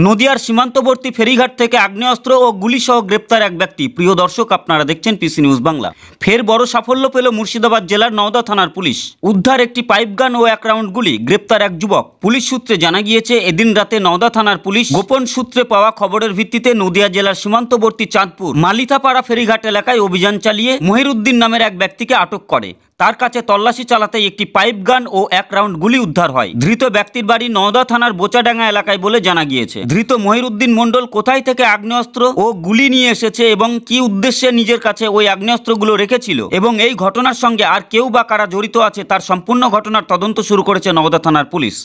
নদিয়ার সীমান্তবর্তী ফেরিঘাট থেকে আগ্নেয়াস্ত্র ও গুলিসহ গ্রেপ্তার এক ব্যক্তি। প্রিয় দর্শক, আপনারা দেখছেন পিসি নিউজ বাংলা। ফের বড় সাফল্য পেল মুর্শিদাবাদ জেলার নওদা থানার পুলিশ। উদ্ধার একটি পাইপ গান ও 1 রাউন্ড গুলি, গ্রেপ্তার এক যুবক। পুলিশ সূত্রে জানা গিয়েছে, এদিন রাতে নওদা থানার পুলিশ গোপন সূত্রে পাওয়া খবরের ভিত্তিতে নদিয়া জেলার সীমান্তবর্তী চাঁদপুর মালিতাপাড়া ফেরিঘাট এলাকায় অভিযান চালিয়ে মহিরুদ্দিন নামের এক ব্যক্তিকে আটক করে। তার কাছে তল্লাশি চালাতে একটি পাইপ গান ও 1 রাউন্ড গুলি উদ্ধার হয়। ধৃত ব্যক্তির বাড়ি নওদা থানার বোচাডাঙ্গা এলাকায় বলে জানা গিয়েছে। ধৃত মহিরুদ্দিন মণ্ডল কোথায় থেকে আগ্নেয়াস্ত্র ও গুলি নিয়ে এসেছে এবং কি উদ্দেশ্যে নিজের কাছে ওই আগ্নেয়াস্ত্রগুলো রেখেছিল এবং এই ঘটনার সঙ্গে আর কেউ বা কারা জড়িত আছে, তার সম্পূর্ণ ঘটনার তদন্ত শুরু করেছে নওদা থানার police.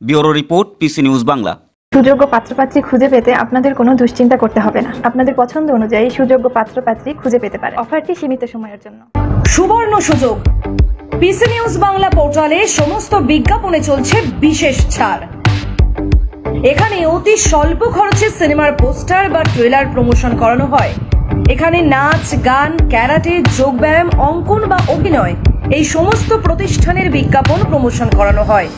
Bureau report, PC news Bangla. সুযোগ্য পাত্রপাত্রী খুঁজে পেতে আপনাদের কোনো দুশ্চিন্তা করতে হবে না। আপনাদের পছন্দ অনুযায়ী সুযোগ্য পাত্রপাত্রী খুঁজে পেতে পারে। অফারটি সীমিত সময়ের জন্য। সুবর্ণ সুযোগ, পিসি নিউজ বাংলা পোর্টালে সমস্ত বিজ্ঞাপনে চলছে বিশেষ ছাড়। এখানে অতি স্বল্প খরচে সিনেমার পোস্টার বা ট্রেলার প্রমোশন করানো হয়। এখানে নাচ, গান, ক্যারাটে, যোগব্যায়াম, অঙ্কন বা অভিনয় এই সমস্ত প্রতিষ্ঠানের বিজ্ঞাপন প্রমোশন করানো হয়।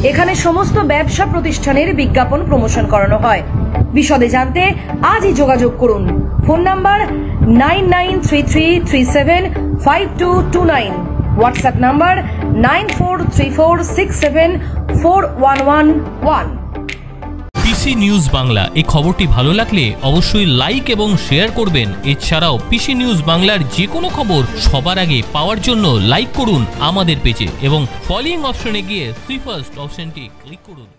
এখানে সমস্ত ব্যবসা প্রতিষ্ঠানের বিজ্ঞাপন প্রমোশন করানো হয়। বিশদে জানতে আজই যোগাযোগ করুন। Phone number 9933375229, WhatsApp number 9434674111। PC news Bangla এই খবরটি ভালো লাগলে অবশ্যই লাইক এবং শেয়ার করবেন। এছাড়াও পিসি নিউজ বাংলার যে কোনো খবর সবার আগে পাওয়ার জন্য লাইক করুন আমাদের পেজে এবং ফলোইং অপশনে গিয়ে সুই ফার্স্ট অপশনটি ক্লিক করুন।